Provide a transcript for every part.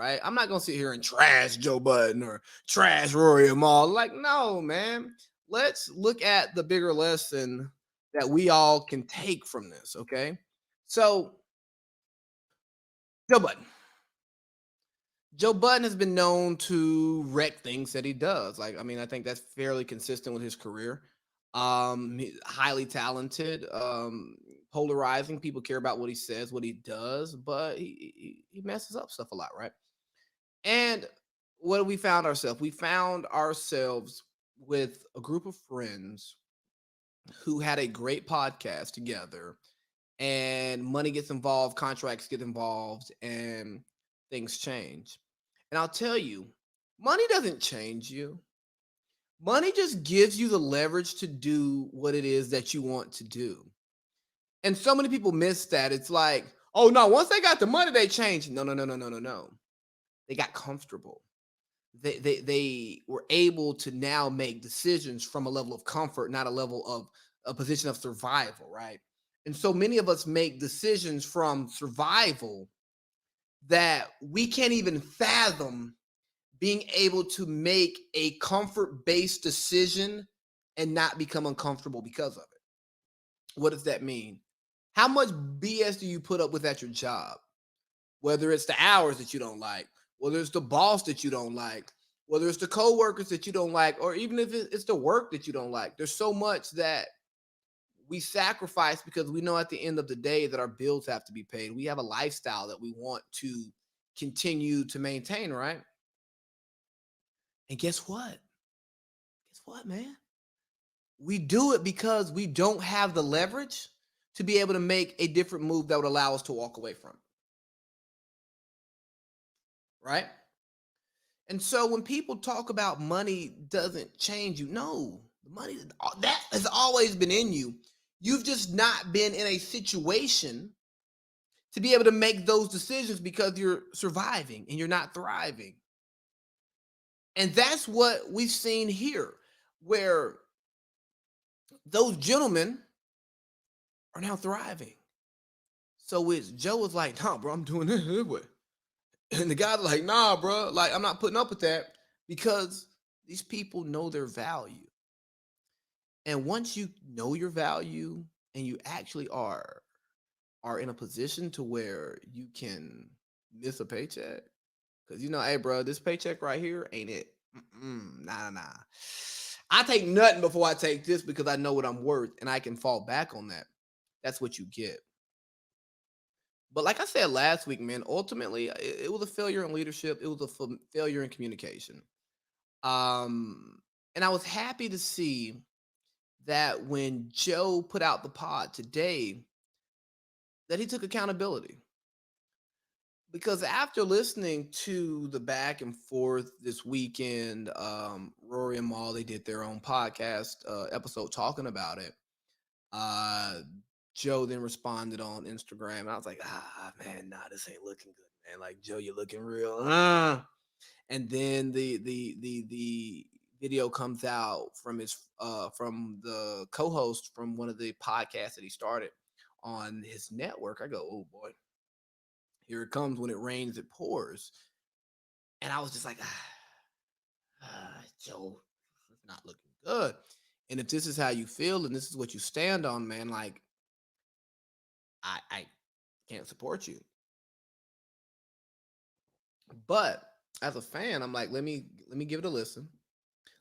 right? I'm not gonna sit here and trash Joe Budden or trash Rory and all. Like, no, man. Let's look at the bigger lesson that we all can take from this. Okay. So Joe Budden. Joe Budden has been known to wreck things that he does. Like, I mean, I think that's fairly consistent with his career. Highly talented, polarizing. People care about what he says, what he does, but he messes up stuff a lot, right? And what we found ourselves? We found ourselves with a group of friends who had a great podcast together, and money gets involved, contracts get involved, and things change. And I'll tell you, money doesn't change you. Money just gives you the leverage to do what it is that you want to do. And so many people miss that. It's like, oh no, once they got the money, they changed. No, no, no, no, no, no, no. They got comfortable. They were able to now make decisions from a level of comfort, not a level of a position of survival, right? And so many of us make decisions from survival that we can't even fathom being able to make a comfort based decision and not become uncomfortable because of it. What does that mean? How much BS do you put up with at your job? Whether it's the hours that you don't like, whether it's the boss that you don't like, whether it's the coworkers that you don't like, or even if it's the work that you don't like. There's so much that we sacrifice because we know at the end of the day that our bills have to be paid. We have a lifestyle that we want to continue to maintain, right? And guess what? Guess what, man? We do it because we don't have the leverage to be able to make a different move that would allow us to walk away from it, right? And so when people talk about money doesn't change you, no, the money that has always been in you. You've just not been in a situation to be able to make those decisions because you're surviving and you're not thriving. And that's what we've seen here, where those gentlemen are now thriving. So it's Joe was like, nah, bro, I'm doing this way. And the guy's like, nah, bro, like I'm not putting up with that because these people know their value. And once you know your value and you actually are in a position to where you can miss a paycheck, because hey, bro, this paycheck right here ain't it. Nah, nah, nah. I take nothing before I take this because I know what I'm worth and I can fall back on that. That's what you get. But like I said last week, man, ultimately it was a failure in leadership. It was a failure in communication. Um, and I was happy to see that when Joe put out the pod today, that he took accountability. Because after listening to the back and forth this weekend, Rory and Maul, they did their own podcast episode talking about it. Uh, Joe then responded on Instagram, and I was like, man, nah, this ain't looking good, man. Like, Joe, you're looking real. And then the video comes out from his from the co-host from one of the podcasts that he started on his network. I go, oh boy, here it comes. When it rains, it pours. And I was just like, Joe, it's not looking good. And if this is how you feel and this is what you stand on, man, like I can't support you. But as a fan, I'm like, let me give it a listen.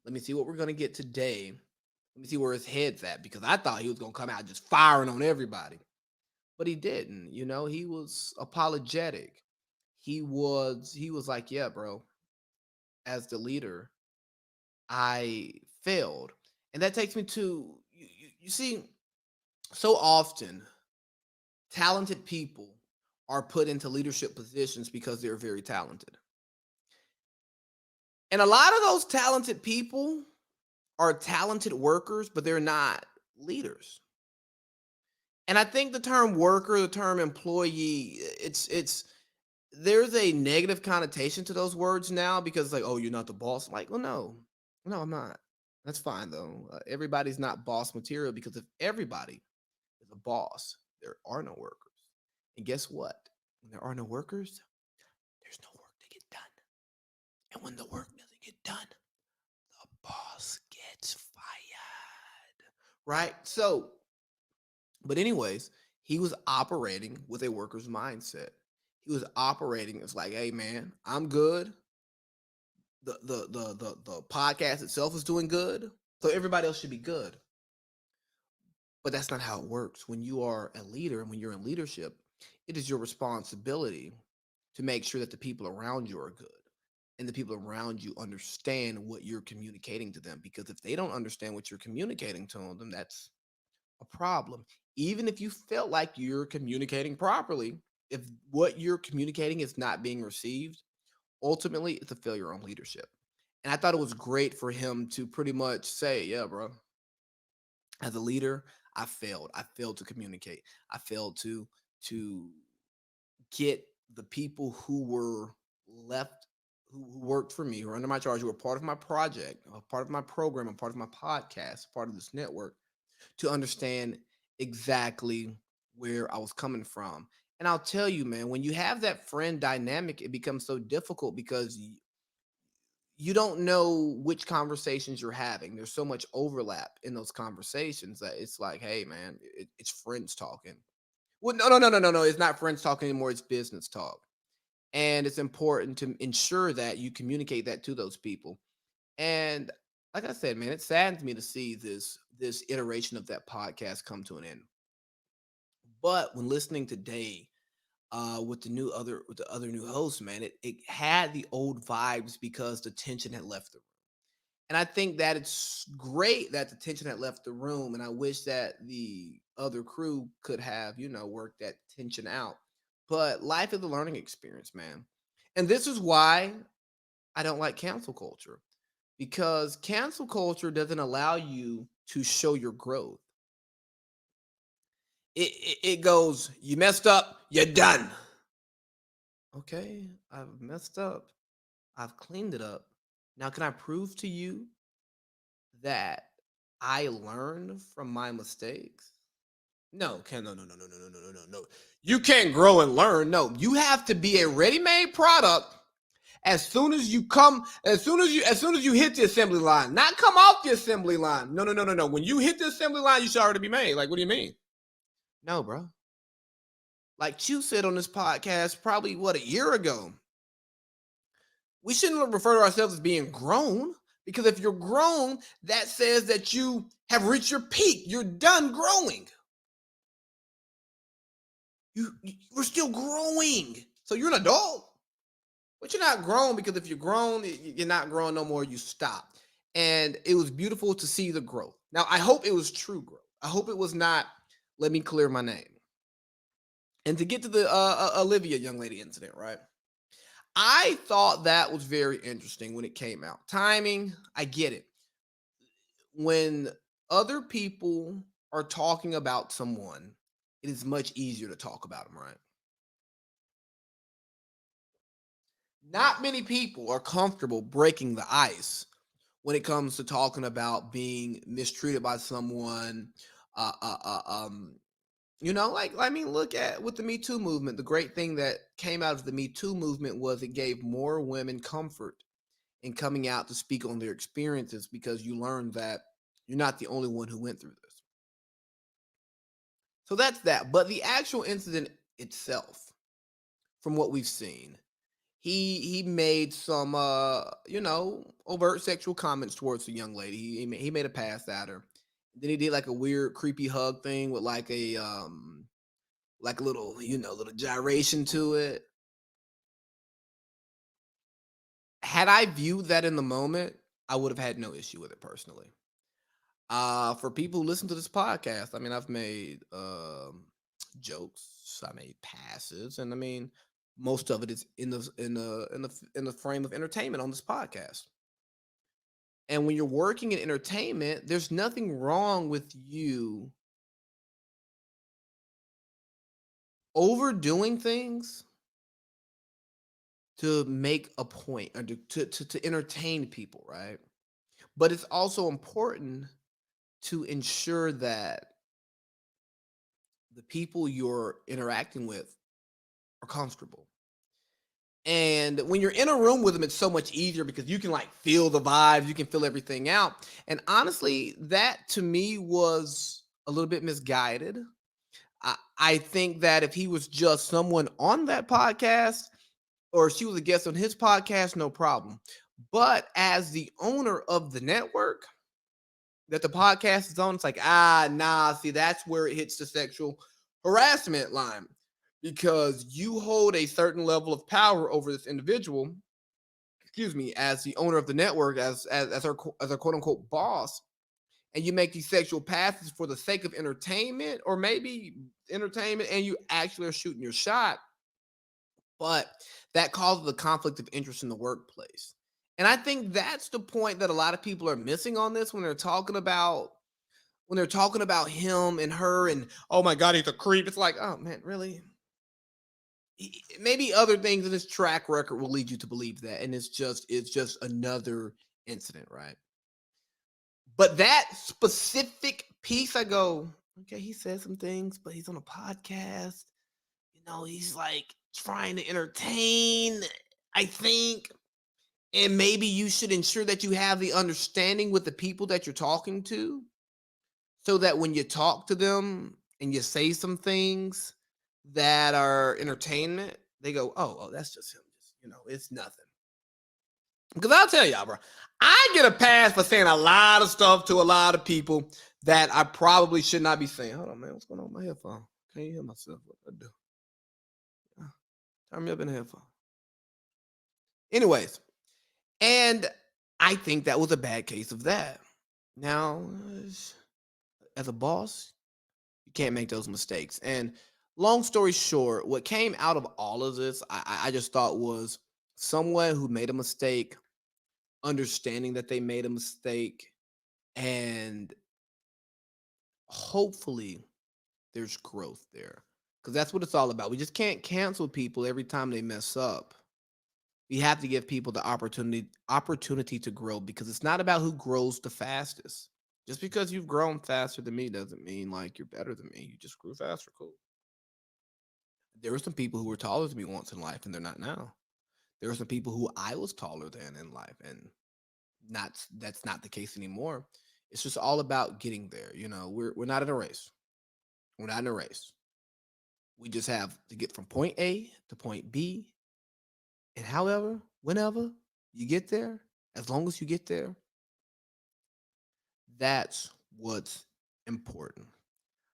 Let me see what we're gonna get today. Let me see where his head's at because I thought he was gonna come out just firing on everybody, but he didn't. He was apologetic. He was like, yeah, bro. As the leader, I failed, and that takes me to you see, so often talented people are put into leadership positions because they're very talented, and a lot of those talented people are talented workers, but they're not leaders. And I think the term worker, the term employee, it's there's a negative connotation to those words now because it's like, oh, you're not the boss. I'm like, well, no, I'm not. That's fine though. Everybody's not boss material because if everybody is a boss, there are no workers. And guess what? When there are no workers, there's no work to get And when the work doesn't get done, the boss gets fired. Right? So, but anyways, he was operating with a worker's mindset. He was operating as like, hey man, I'm good. The podcast itself is doing good. So everybody else should be good. But that's not how it works. When you are a leader and when you're in leadership, it is your responsibility to make sure that the people around you are good and the people around you understand what you're communicating to them. Because if they don't understand what you're communicating to them, that's a problem. Even if you felt like you're communicating properly, if what you're communicating is not being received, ultimately it's a failure on leadership. And I thought it was great for him to pretty much say, yeah, bro, as a leader, I failed. I failed to communicate. I failed to get the people who were left, who worked for me, who were under my charge, who were part of my project, a part of my program, a part of my podcast, part of this network, to understand exactly where I was coming from. And I'll tell you, man, when you have that friend dynamic, it becomes so difficult because you don't know which conversations you're having. There's so much overlap in those conversations that it's like, hey, man, it's friends talking. Well, no. It's not friends talking anymore. It's business talk. And it's important to ensure that you communicate that to those people. And like I said, man, it saddens me to see this iteration of that podcast come to an end. But when listening today, with the other new host, man, it had the old vibes because the tension had left the room. And I think that it's great that the tension had left the room. And I wish that the other crew could have, worked that tension out. But life is a learning experience, man. And this is why I don't like cancel culture, because cancel culture doesn't allow you to show your growth. It goes, you messed up, you're done. Okay, I've messed up. I've cleaned it up. Now, can I prove to you that I learned from my mistakes? No, no. You can't grow and learn. No, you have to be a ready-made product as soon as you hit the assembly line, not come off the assembly line. No. When you hit the assembly line, you should already be made. Like, what do you mean? No, bro. Like you said on this podcast, probably a year ago, we shouldn't refer to ourselves as being grown, because if you're grown, that says that you have reached your peak. You're done growing. We're still growing. So you're an adult, but you're not grown, because if you're grown, you're not growing no more. You stop. And it was beautiful to see the growth. Now, I hope it was true growth. I hope it was not, let me clear my name. And to get to the Olivia young lady incident, right? I thought that was very interesting when it came out. Timing, I get it. When other people are talking about someone, it is much easier to talk about them, right? Not many people are comfortable breaking the ice when it comes to talking about being mistreated by someone. Uh, uh, uh, um, like I mean, look at with the Me Too movement. The great thing that came out of the Me Too movement was it gave more women comfort in coming out to speak on their experiences, because you learn that you're not the only one who went through this. So that's that. But the actual incident itself, from what we've seen, he made some overt sexual comments towards the young lady. He made a pass at her. Then he did like a weird creepy hug thing with like a little little gyration to it. Had I viewed that in the moment, I would have had no issue with it personally. For people who listen to this podcast, I mean, I've made jokes, I made passes, and I mean, most of it is in the frame of entertainment on this podcast. And when you're working in entertainment, there's nothing wrong with you overdoing things to make a point, or to entertain people, right? But it's also important to ensure that the people you're interacting with are comfortable. And when you're in a room with them, it's so much easier because you can like feel the vibes, you can feel everything out. And honestly, that to me was a little bit misguided. I think that if he was just someone on that podcast or she was a guest on his podcast, no problem. But as the owner of the network that the podcast is on, it's like, nah, see, that's where it hits the sexual harassment line because you hold a certain level of power over this individual, excuse me, as the owner of the network, as our quote unquote boss, and you make these sexual passes for the sake of entertainment, or maybe entertainment, and you actually are shooting your shot, but that causes a conflict of interest in the workplace. And I think that's the point that a lot of people are missing on this when they're talking about him and her and oh my god, he's a creep. It's like, oh man, really? Maybe other things in his track record will lead you to believe that, and it's just another incident, right? But that specific piece, I go, okay, he said some things, but he's on a podcast. He's like trying to entertain, I think. And maybe you should ensure that you have the understanding with the people that you're talking to so that when you talk to them and you say some things that are entertainment, they go, oh, that's just him. It's nothing. Because I'll tell y'all, bro, I get a pass for saying a lot of stuff to a lot of people that I probably should not be saying. Hold on, man. What's going on with my headphone? Can't hear myself. What I do? Turn me up in the headphone. Anyways, and I think that was a bad case of that. Now, as a boss, you can't make those mistakes. And long story short, what came out of all of this, I just thought was someone who made a mistake, understanding that they made a mistake, and hopefully there's growth there. Because that's what it's all about. We just can't cancel people every time they mess up. We have to give people the opportunity to grow because it's not about who grows the fastest. Just because you've grown faster than me doesn't mean like you're better than me. You just grew faster. Cool. There were some people who were taller than me once in life and they're not now. There were some people who I was taller than in life and not that's not the case anymore. It's just all about getting there. We're not in a race. We're not in a race. We just have to get from point A to point B. And however, whenever you get there, as long as you get there, that's what's important.